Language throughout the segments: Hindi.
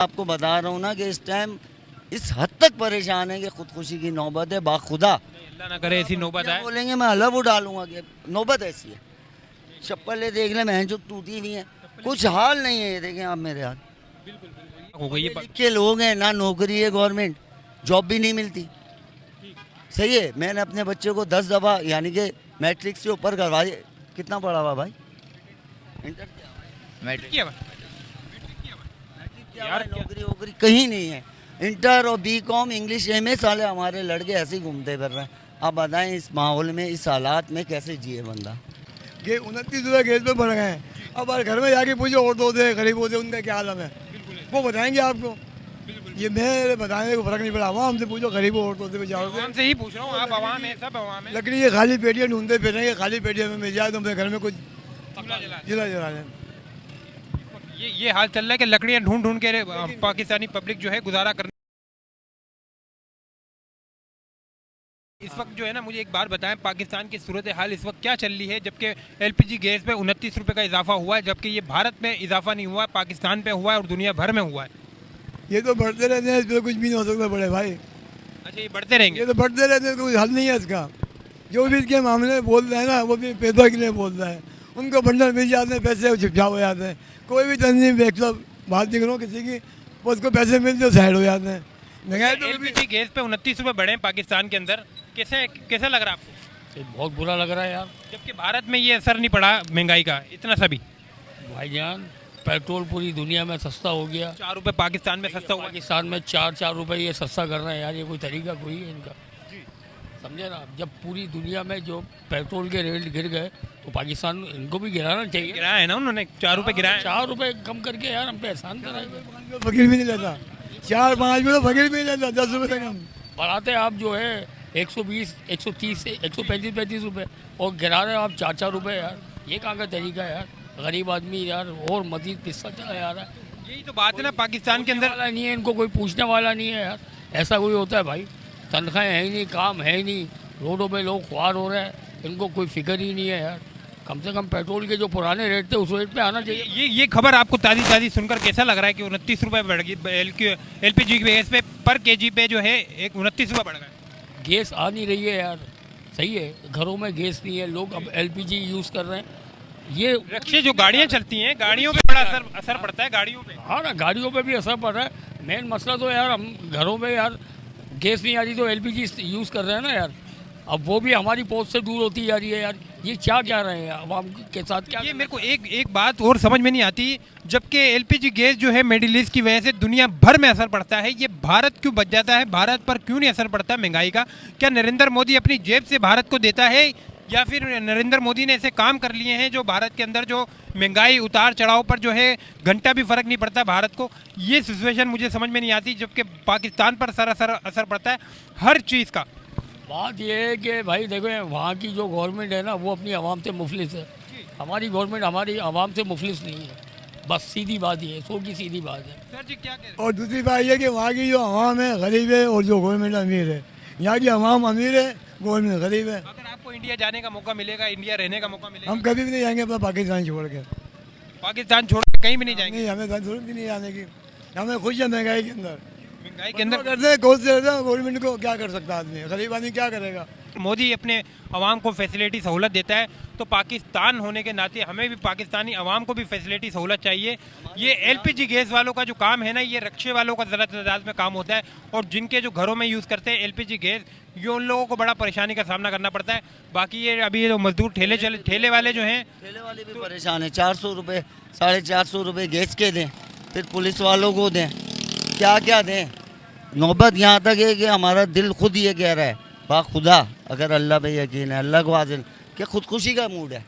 आपको बता रहा हूँ ना कि इस टाइम इस हद तक परेशान है कि खुदकुशी की नौबत है। बाखुदा अल्लाह ना करे ऐसी नौबत क्या आए। बोलेंगे, मैं अलग उड़ालूंगा कि नौबत ऐसी है। चप्पलें देख ले, मैं जो टूटी हुई हैं, कुछ हाल नहीं है। ये देखें आप मेरे हाथ। हो गई पढ़े लिखे लोग हैं, ना नौकरी है, गवर्नमेंट जॉब भी नहीं मिलती। सही है, मैंने अपने बच्चे को 10 दफ़ा यानी कि मैट्रिक से ऊपर करवा दिया। कितना पढ़ा हुआ भाई? इंटर मैट्रिक क्या क्या यार, भाई, नौकरी वोकरी कहीं नहीं है। इंटर और बीकॉम इंग्लिश एमए साले हमारे लड़के ऐसे ही घूमते फिर रहे हैं। आप बताएं इस माहौल में, इस हालात में कैसे जिए बंदा। 29 रुपये गैस पे बढ़ गए हैं। अब अगर घर में जाके पूछो और दो दे गरीब होते उनका क्या हालत है, वो बताएंगे आपको। ये मेरे बताने को फर्क नहीं पड़ा। आवाम से पूछो, गरीब औरतों से जाओ, आवाम से ही पूछ रहा हूँ, आप आवाम है, सब आवाम है। लकड़ी ये खाली पेटियाँ ढूंढते फिरेंगे, खाली पेटियाँ में मिल जाए तो अपने घर में कुछ चूल्हा जला दे। जिला जला लें। ये हाल चल रहा है कि लकड़ियां ढूंढ ढूंढ के पाकिस्तानी पब्लिक जो है गुजारा करने। इस वक्त जो है ना, मुझे एक बात बताएं, पाकिस्तान की सूरत हाल इस वक्त क्या चल रही है? जबकि एलपीजी गैस पे 29 रुपये का इजाफा हुआ है, जबकि ये भारत में इजाफा नहीं हुआ, पाकिस्तान पे हुआ है और दुनिया भर में हुआ है। ये तो बढ़ते रहते हैं, इस पर कुछ भी नहीं हो सकता बड़े भाई। अच्छा, ये बढ़ते रहेंगे। ये तो बढ़ते रहते हैं, कोई हल नहीं है इसका। जो भी इसके मामले में बोल रहे हैं ना, वो भी पैदा के लिए बोल रहे हैं। उनको बंडल मिल जाते हैं, पैसे छिपछा हो जाते हैं। कोई भी तंजीम एक सौ बात दिख रहा हो किसी की, वो उसको पैसे मिलते हो साइड हो जाते हैं। महंगाई तो एलपीजी गैस पे 29 रुपये बढ़े हैं पाकिस्तान के अंदर, कैसे कैसा लग रहा है आपको? ये बहुत बुरा लग रहा है यार। जबकि भारत में ये असर नहीं पड़ा महंगाई का इतना सभी। भाईजान, पेट्रोल पूरी दुनिया में सस्ता हो गया। 4 रुपये पाकिस्तान में सस्ता हुआ। पाकिस्तान में 4 रुपए ये सस्ता कर रहे हैं यार। ये कोई तरीका कोई है इनका? समझे ना? जब पूरी दुनिया में जो पेट्रोल के रेट गिर गए तो पाकिस्तान इनको भी गिराना चाहिए। गिराया है ना उन्होंने, 4 रुपये गिराया। 4 रुपए कम करके यार हम पे एहसान कराएंगे। फकीर भी नहीं लेता, 4-5 में तो फकीर भी नहीं लेता, 10 रुपये तक हम बढ़ाते आप जो है 120, 130 से 135 रुपए और गिरा रहे हो आप 4 रुपए यार। ये कहाँ का तरीका है यार? गरीब आदमी यार और मजीद पिस्ता चला जा रहा है। यही तो बात है ना, पाकिस्तान के अंदर वाला नहीं है, इनको कोई पूछने वाला नहीं है यार। ऐसा कोई होता है भाई? तनख्वाहें है ही नहीं, काम है ही नहीं, रोडों पे लोग ख्वार हो रहे हैं, इनको कोई फिक्र ही नहीं है यार। कम से कम पेट्रोल के जो पुराने रेट थे उस रेट पे आना चाहिए। ये खबर आपको ताज़ी सुनकर कैसा लग रहा है कि 29 रुपये बढ़ गई एलपीजी गैस पे पर केजी पे जो है 29 रुपये बढ़ गए? गैस आ नहीं रही है यार। सही है, घरों में गैस नहीं है, लोग अब एलपीजी यूज़ कर रहे हैं। ये रिक्शे जो गाड़ियाँ चलती हैं, गाड़ियों पे बड़ा असर पड़ता है, गाड़ियों पे। हाँ ना, गाड़ियों पे भी असर पड़ रहा है। मेन मसला तो यार हम घरों में यार गैस नहीं आ रही तो एलपीजी यूज़ कर रहे हैं ना यार। अब वो भी हमारी पहुंच से दूर होती जा रही है यार। ये क्या रहे हैं आवाम के साथ? क्या ये मेरे को एक बात और समझ में नहीं आती, जबकि एलपीजी गैस जो है मिडिल ईस्ट की वजह से दुनिया भर में असर पड़ता है, ये भारत क्यों बच जाता है? भारत पर क्यों नहीं असर पड़ता महंगाई का? क्या नरेंद्र मोदी अपनी जेब से भारत को देता है, या फिर नरेंद्र मोदी ने ऐसे काम कर लिए हैं जो भारत के अंदर जो महंगाई उतार चढ़ाव पर जो है घंटा भी फर्क नहीं पड़ता भारत को? ये सिचुएशन मुझे समझ में नहीं आती, जबकि पाकिस्तान पर सरासर असर पड़ता है हर चीज़ का। बात ये है कि भाई देखो, वहाँ की जो गवर्नमेंट है ना वो अपनी आवाम से मुफलिस है। हमारी गवर्नमेंट हमारी आवाम से मुफलिस नहीं है। बस सीधी बात ये है, सो की सीधी बात है। सर जी क्या कह रहे हैं? और दूसरी बात यह कि वहाँ की जो आवाम है गरीब है और जो गवर्नमेंट अमीर है। यहाँ की आवाम अमीर है, गवर्नमेंट गरीब है। अगर आपको इंडिया जाने का मौका मिलेगा, इंडिया रहने का मौका मिलेगा, हम कभी भी नहीं जाएंगे अपना पाकिस्तान छोड़ के। पाकिस्तान छोड़ के कहीं भी नहीं जाएंगे? नहीं, हमें जरूरत ही नहीं जाने की। हमें खुश है महंगाई के अंदर। महंगाई के अंदर करते हैं गवर्नमेंट को क्या कर सकता आदमी, गरीब आदमी क्या करेगा? मोदी अपने अवाम को फैसिलिटी सहूलत देता है, तो पाकिस्तान होने के नाते हमें भी पाकिस्तानी अवाम को भी फैसिलिटी सहूलत चाहिए। ये एलपीजी गैस वालों का जो काम है ना, ये रिक्शे वालों का ज़्यादा तादाद में काम होता है, और जिनके जो घरों में यूज़ करते हैं एलपीजी गैस, ये उन लोगों को बड़ा परेशानी का सामना करना पड़ता है। बाकी ये अभी जो मजदूर ठेले वाले जो हैं, ठेले वाले भी परेशान है। 400 रुपये 450 रुपये गैस के दें, फिर पुलिस वालों को दें, क्या दें। नौबत यहाँ तक है कि हमारा दिल खुद ये कह रहा है, बाखुदा अगर अल्लाह पे यकीन है, अल्लाह को हाजिर, कि खुदकुशी का मूड है।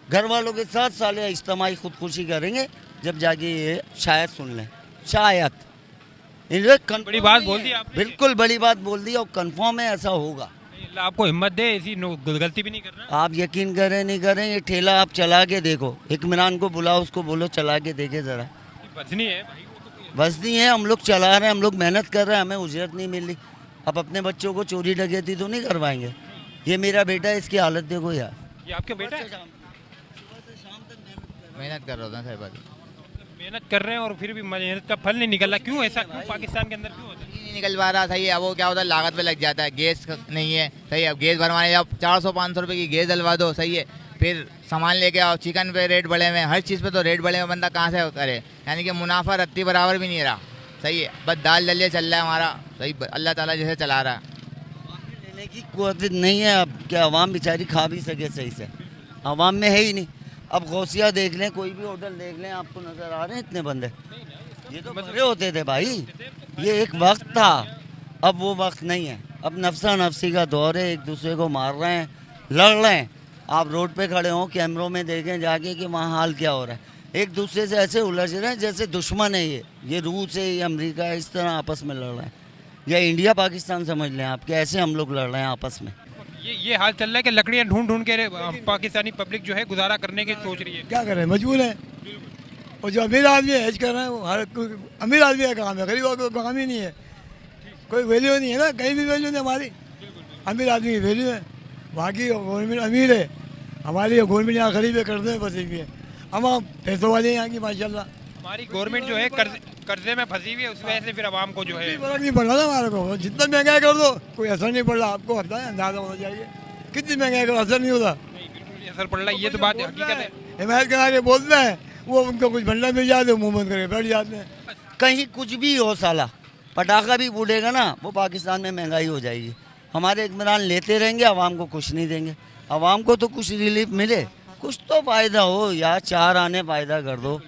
घर वालों के साथ साले इज्तिमाई खुदकुशी करेंगे जब जाके ये शायद सुन लें, शायद। बड़ी बात बोल दी आपने। बिल्कुल बड़ी बात बोल दी, और कन्फर्म है ऐसा होगा। अल्लाह आपको हिम्मत दे, ऐसी गलती भी नहीं करना। आप यकीन करें नहीं करें, ये ठेला आप चला के देखो, इत्मीनान को बुलाओ, उसको बोलो चला के देखे ज़रा। बचनी है भाई, वो तो कोई बस नहीं है, हम लोग चला रहे हैं, हम लोग मेहनत कर रहे हैं, हमें उजरत नहीं मिल रही। अब अपने बच्चों को चोरी डकैती तो नहीं करवाएंगे? ये मेरा बेटा है, इसकी हालत देखो यार। ये आपके बेटा है? मेहनत कर रहा था साहब। मेहनत कर रहे हैं और फिर भी मेहनत का फल नहीं निकल रहा, क्यों ऐसा, क्यों पाकिस्तान के अंदर क्यों होता है? नहीं निकल पा रहा, सही है। अब वो क्या होता है, लागत पे लग जाता है, गैस नहीं है, सही है। अब गैस भरवाने जाओ 400-500 रुपये की गैस डलवा दो, सही है। फिर सामान लेके आओ, चिकन पे रेट बढ़े हुए हैं, हर चीज़ पे तो रेट बढ़े हुए, बंदा कहाँ से करे, यानी कि मुनाफा रत्ती बराबर भी नहीं रहा, सही है। बस दाल दलिया चल रहा है हमारा, सही, अल्लाह ताला जैसे चला रहा है। लेने की कुव्वत नहीं है अब, क्या आवाम बेचारी खा भी सके सही से, आवाम में है ही नहीं। अब गौसिया देख लें, कोई भी होटल देख लें, आपको नज़र आ रहे हैं इतने बंदे, ये तो भरे होते थे भाई, ये एक वक्त था, अब वो वक्त नहीं है। अब नफसा नफसी का दौर है, एक दूसरे को मार रहे हैं, लड़ रहे हैं। आप रोड पे खड़े हों, कैमरों में देखें जाके कि वहाँ हाल क्या हो रहा है, एक दूसरे से ऐसे उलझ रहे हैं जैसे दुश्मन है, ये रूस है, ये अमेरिका है, इस तरह आपस में लड़ रहे हैं। या इंडिया पाकिस्तान समझ लें आप, कि ऐसे हम लोग लड़ रहे हैं आपस में। ये हाल चल रहा है कि लकड़ियां ढूंढ ढूंढ के पाकिस्तानी पब्लिक जो है गुजारा करने की सोच रही है। क्या करें, मजबूर है। और जो अमीर आदमी है हेज कर रहे हैं, वो हर अमीर आदमी का काम है, गरीब आदमी का काम ही नहीं है। कोई वैल्यू नहीं है ना, कहीं भी वैल्यू नहीं हमारी, अमीर आदमी की वैल्यू है। बाकी गवर्नमेंट अमीर है, हमारी गवर्नमेंट यहाँ गरीब है, कर्जे में फंसी हुई है। हम पैसों वाले हैं यहाँ की माशाल्लाह। हमारी गवर्नमेंट जो है कर्जे में फंसी हुई है, उस वजह से फिर आवाम को जो है फर्क नहीं पड़ रहा ना हमारे को, जितना महंगाई कर दो कोई असर नहीं पड़ रहा, आपको होता है अंदाजा होना चाहिए। कितनी महंगाई करो असर नहीं होता, बिल्कुल असर पड़ रहा है, ये तो बात हकीकत है। हिमायत करा के बोलते हैं, वो उनको कुछ भंडा मिल जाते हैं, मुँह बंद करके बैठ जाते हैं। कहीं कुछ भी हो साला, पटाखा भी फूटेगा ना, वो पाकिस्तान में महंगाई हो जाएगी। हमारे इत्मीनान लेते रहेंगे, आवाम को कुछ नहीं देंगे। आवाम को तो कुछ रिलीफ मिले, कुछ तो फ़ायदा हो यार, 4 आने फ़ायदा कर दो।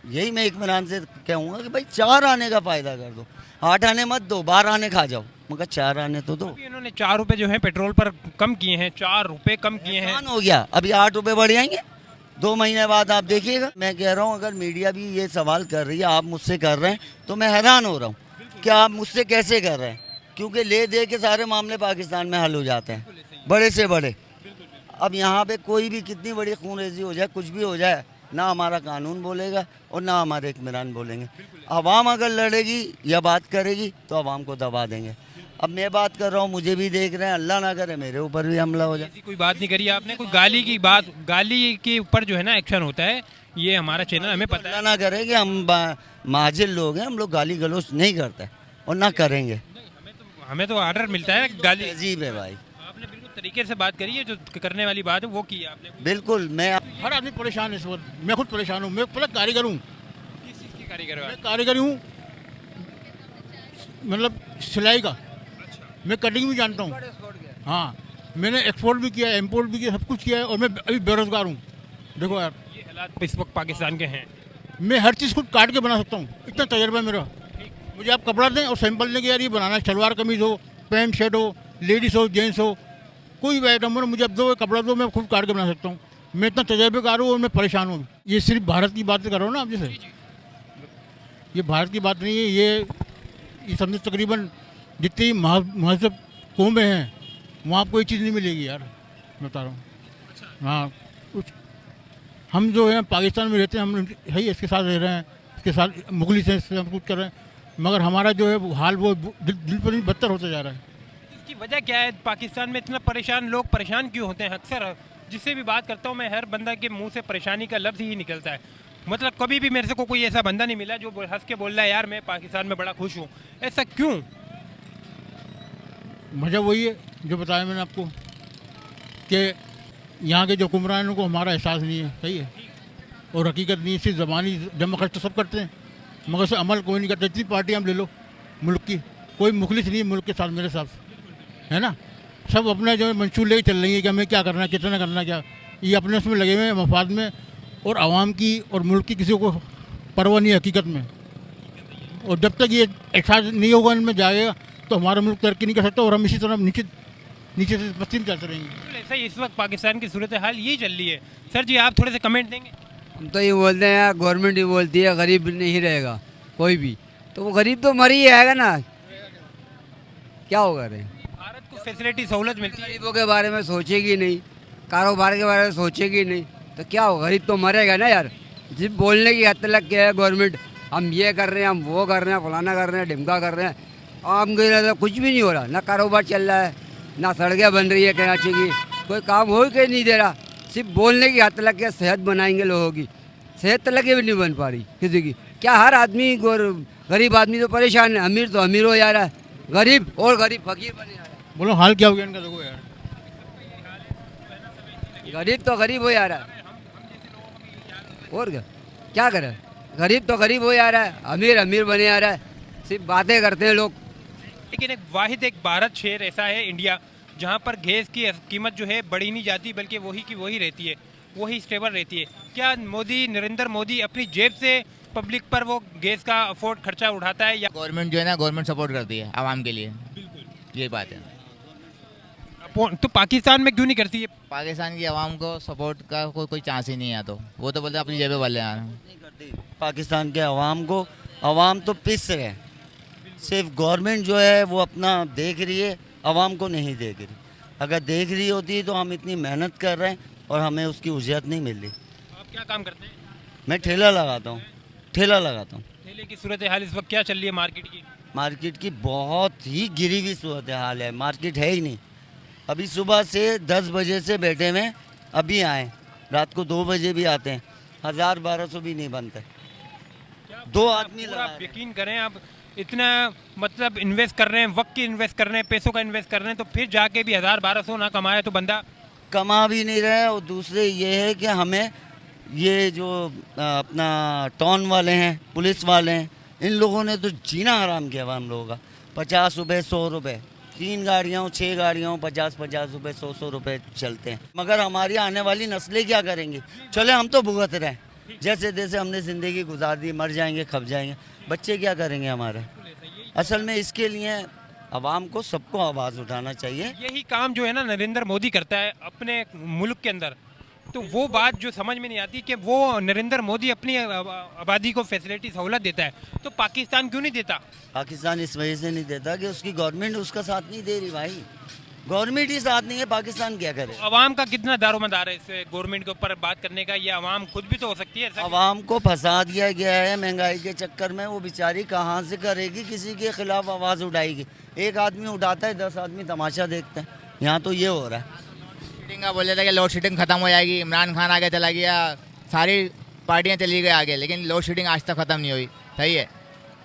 यही मैं इत्मीनान से कहूँगा कि भाई 4 आने का फ़ायदा कर दो, 8 आने मत दो, 12 आने खा जाओ, मगर 4 आने तो दो। अभी इन्होंने 4 रुपए जो है पेट्रोल पर कम किए हैं, 4 रुपए कम किए हैं। आसान हो गया, अभी 8 रुपये बढ़ जाएंगे 2 महीने बाद, आप देखिएगा। मैं कह रहा हूँ अगर मीडिया भी ये सवाल कर रही है, आप मुझसे कर रहे हैं, तो मैं हैरान हो रहा हूँ कि आप मुझसे कैसे कर रहे हैं, क्योंकि ले दे के सारे मामले पाकिस्तान में हल हो जाते हैं, बड़े से बड़े। अब यहाँ पे कोई भी कितनी बड़ी खूनरेजी हो जाए, कुछ भी हो जाए, ना हमारा कानून बोलेगा और ना हमारे इत्मीनान बोलेंगे। आवाम अगर लड़ेगी या बात करेगी तो आवाम को दबा देंगे। अब मैं बात कर रहा हूँ, मुझे भी देख रहे हैं, अल्लाह ना करे मेरे ऊपर भी हमला हो जाए। ऐसी कोई बात नहीं करी आपने, कोई गाली की बात, गाली के ऊपर जो है ना एक्शन होता है, ये हमारा चैनल हमें पता है। अल्लाह ना करे कि हम माजिल लोग हैं, हम लोग गाली गलौज नहीं करते और ना करेंगे। हमें तो ऑर्डर मिलता है गाली। अजीब है भाई, आपने बिल्कुल तरीके से बात करी है, जो करने वाली बात है वो की है आपने। बिल्कुल। मैं हर आदमी परेशान है इस वक्त, मैं खुद परेशान हूँ। मैं पता कारीगर हूँ, किस चीज़ की कारीगर हो मैं आप? कारीगर हूँ, मतलब सिलाई का। मैं कटिंग भी जानता हूँ, हाँ। मैंने एक्सपोर्ट भी किया है, इम्पोर्ट भी किया, सब कुछ किया है, और मैं अभी बेरोजगार हूँ। देखो यार, ये हालात इस वक्त पाकिस्तान के हैं। मैं हर चीज़ खुद काट के बना सकता हूँ, इतना तजर्बा है मेरा। मुझे आप कपड़ा दें और सैंपल दें कि यार ये बनाना है, सलवार कमीज़ हो, पैंट शर्ट हो, लेडीज़ हो, जेंट्स हो, कोई भी आइटम हो, मुझे अब दो कपड़ा दो, मैं खुद काट के बना सकता हूँ। मैं इतना तजर्बेकार हूँ और मैं परेशान हूँ। ये सिर्फ भारत की बात कर रहा हूँ ना आप, जैसे ये भारत की बात नहीं है, ये समझो तकरीबन जितनी महजब कौमें हैं वहाँ कोई चीज़ नहीं मिलेगी यार, मैं बता रहा हूँ। हाँ, कुछ हम जो है पाकिस्तान में रहते हैं, हम है ही इसके साथ रह रहे हैं, इसके साथ मुगलिस हैं, इससे हम कुछ कर रहे हैं, मगर हमारा जो है वो हाल वो दिल पर बदतर होता जा रहा है। इसकी वजह क्या है? पाकिस्तान में इतना परेशान लोग परेशान क्यों होते हैं? अक्सर जिससे भी बात करता हूँ मैं, हर बंदा के मुंह से परेशानी का लफ्ज़ ही निकलता है। मतलब कभी भी मेरे से कोई ऐसा बंदा नहीं मिला जो हंस के बोल रहा है यार मैं पाकिस्तान में बड़ा खुश हूँ। ऐसा क्यों? वजह वही है जो बताया मैंने आपको कि यहाँ के जो हुक्मरानों को हमारा एहसास नहीं है, सही है, और हकीकत नहीं है। सिर्फ ज़बानी जमा खर्च तो सब करते हैं, मगर से अमल कोई नहीं करता। इतनी पार्टी हम ले लो मुल्क की, कोई मुखलिस नहीं है मुल्क के साथ मेरे साथ, है ना। सब अपने जो मंशूर लेके चल रही है कि हमें क्या करना है, कितना करना, क्या ये अपने उसमें लगे हुए हैं मफाद में, और आवाम की और मुल्क की किसी को परवाह नहीं है हकीकत में। और जब तक ये एहसास नहीं होगा इनमें जाएगा तो हमारा मुल्क तरक्की नहीं कर सकता, और हम इसी तरह नीचे से पश्चिम चलते रहेंगे। ऐसा ही इस वक्त पाकिस्तान की सूरत हाल यही चल रही है। सर जी आप थोड़े से कमेंट देंगे? हम तो ये बोलते हैं यार, गवर्नमेंट ही बोलती है गरीब नहीं रहेगा कोई भी, तो वो गरीब तो मर ही आएगा ना, क्या होगा रे। भारत को फैसिलिटी सहूलत मिलती है, गरीबों के बारे में सोचेगी नहीं, कारोबार के बारे में सोचेगी नहीं, तो क्या होगा, गरीब तो मरेगा ना यार। जिस बोलने की हद तक क्या है गवर्नमेंट, हम ये कर रहे हैं, हम वो कर रहे हैं, फलाना कर रहे हैं, ढिमका कर रहे हैं, आम के लिए तो कुछ भी नहीं हो रहा, ना कारोबार चल रहा है, ना सड़कें बन रही है कराची की, कोई काम हो ही नहीं दे रहा। सिर्फ बोलने की हद तक क्या सेहत बनाएंगे लोगों की, सेहत तक की भी नहीं बन पा रही किसी की। क्या हर आदमी गरीब आदमी तो परेशान है, अमीर तो अमीर हो जा रहा है, गरीब और गरीब फकीर बने जा रहा है। बोलो हाल क्या हो गया इनका, देखो यार। गरीब तो गरीब हो जा रहा है और क्या करे, गरीब तो गरीब हो जा रहा है, अमीर अमीर बने जा रहा है, सिर्फ बातें करते हैं लोग। लेकिन एक भारत शहर ऐसा है इंडिया जहाँ पर गैस की कीमत जो है बढ़ी नहीं जाती, बल्कि वही की वही रहती है, वही स्टेबल रहती है। क्या नरेंद्र मोदी अपनी जेब से पब्लिक पर वो गैस का अफोर्ड खर्चा उठाता है या गवर्नमेंट जो है ना, गवर्नमेंट सपोर्ट करती है आवाम के लिए, ये बात है। तो पाकिस्तान में क्यों नहीं करती है? पाकिस्तान की आवाम को सपोर्ट का कोई चांस ही नहीं है, तो वो तो बोलते हैं अपनी जेबें वाले आ रहे हैं। नहीं करती पाकिस्तान के अवाम को, अवाम तो पिस रहे हैं। सिर्फ गवर्नमेंट जो है वो अपना देख रही है, अवाम को नहीं देख रही। अगर देख रही होती तो हम इतनी मेहनत कर रहे हैं और हमें उसकी उजरत नहीं मिल रही। आप क्या काम करते हैं? मैं ठेला लगाता हूँ। ठेले की सूरत हाल इस वक्त क्या चल रही है मार्केट की? मार्केट की बहुत ही गिरी हुई सूरत हाल है, मार्केट है ही नहीं। अभी सुबह से 10 बजे से बैठे हुए, अभी आए, रात को 2 बजे भी आते हैं, 1000-1200 भी नहीं बनते। दो आदमी पूरा लगा यकीन करें, आप इतना मतलब इन्वेस्ट कर रहे हैं, वक्त की इन्वेस्ट कर रहे हैं, पैसों का इन्वेस्ट कर रहे हैं, तो फिर जाके भी 1000-1200 ना कमाए तो बंदा कमा भी नहीं रहे। और दूसरे ये है कि हमें ये जो अपना टाउन वाले हैं, पुलिस वाले हैं, इन लोगों ने तो जीना हराम किया हुआ हम लोगों का। 50 रुपये, 100 रुपये, 3 गाड़ियाँ हो, 6 गाड़ियाँ हो, 50-50 रुपये, 100-100 रुपये चलते हैं। मगर हमारी आने वाली नस्लें क्या करेंगी? चले हम तो भुगत रहे हैं, जैसे जैसे हमने ज़िंदगी गुजार दी, मर जाएंगे, खप जाएंगे, बच्चे क्या करेंगे हमारे? असल में इसके लिए आवाम को, सबको आवाज़ उठाना चाहिए। यही काम जो है ना नरेंद्र मोदी करता है अपने मुल्क के अंदर, तो वो बात जो समझ में नहीं आती कि वो नरेंद्र मोदी अपनी आबादी को फैसिलिटी सहूलत देता है, तो पाकिस्तान क्यों नहीं देता? पाकिस्तान इस वजह से नहीं देता कि उसकी गवर्नमेंट उसका साथ नहीं दे रही भाई। गवर्नमेंट ही साथ नहीं है, पाकिस्तान क्या करे? अवाम का कितना दारोमदार है इस गवर्नमेंट के ऊपर बात करने का? ये अवाम खुद भी तो हो सकती है। आवाम को फंसा दिया गया है महंगाई के चक्कर में। वो बेचारी कहाँ से करेगी, किसी के खिलाफ आवाज़ उठाएगी? एक आदमी उठाता है, 10 आदमी तमाशा देखते हैं। यहाँ तो ये हो रहा है। शेडिंग का बोल रहे थे कि लोड शेडिंग खत्म हो जाएगी, इमरान खान आगे चला गया, सारी पार्टियाँ चली गई आगे, लेकिन लोड शेडिंग आज तक ख़त्म नहीं हुई। सही है,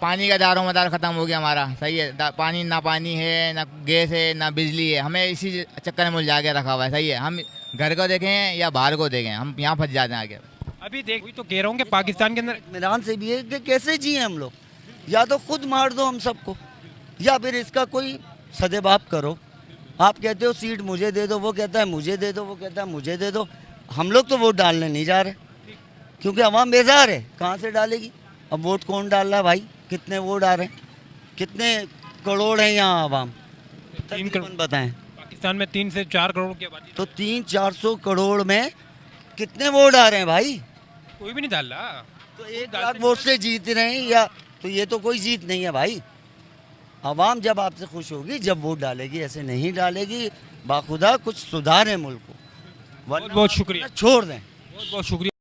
पानी का दारोमदार ख़त्म हो गया हमारा। सही है, पानी ना पानी है, ना गैस है, ना बिजली है, हमें इसी चक्कर में उलझा के रखा हुआ है। सही है, हम घर को देखें या बाहर को देखें, हम यहाँ फंस जाते हैं आगे। अभी देख तो कह रहा हूँ कि पाकिस्तान के अंदर इत्मीनान से भी है कि कैसे जिए हम लोग। या तो खुद मार दो हम सबको, या फिर इसका कोई सदेबाप करो। आप कहते हो सीट मुझे दे दो, वो कहता है मुझे दे दो, वो कहता है मुझे दे दो। हम लोग तो वोट डालने नहीं जा रहे, क्योंकि अवाम बेजार है, कहाँ से डालेगी? अब वोट कौन डाल रहा है भाई? कितने वोट आ रहे हैं? कितने करोड़ हैं यहाँ आवाम? 3 करोड़ बताएं। पाकिस्तान में 3 से 4 करोड़ की आबादी, तो 300-400 करोड़ में कितने वोट आ रहे हैं भाई? कोई भी नहीं डाल रहा। तो 1 लाख वोट से जीत रहे हैं, या तो ये तो कोई जीत नहीं है भाई। आवाम जब आपसे खुश होगी जब वोट डालेगी, ऐसे नहीं डालेगी। बाखुदा कुछ सुधारें मुल्क को, बहुत बहुत शुक्रिया, छोड़ दें। बहुत बहुत शुक्रिया।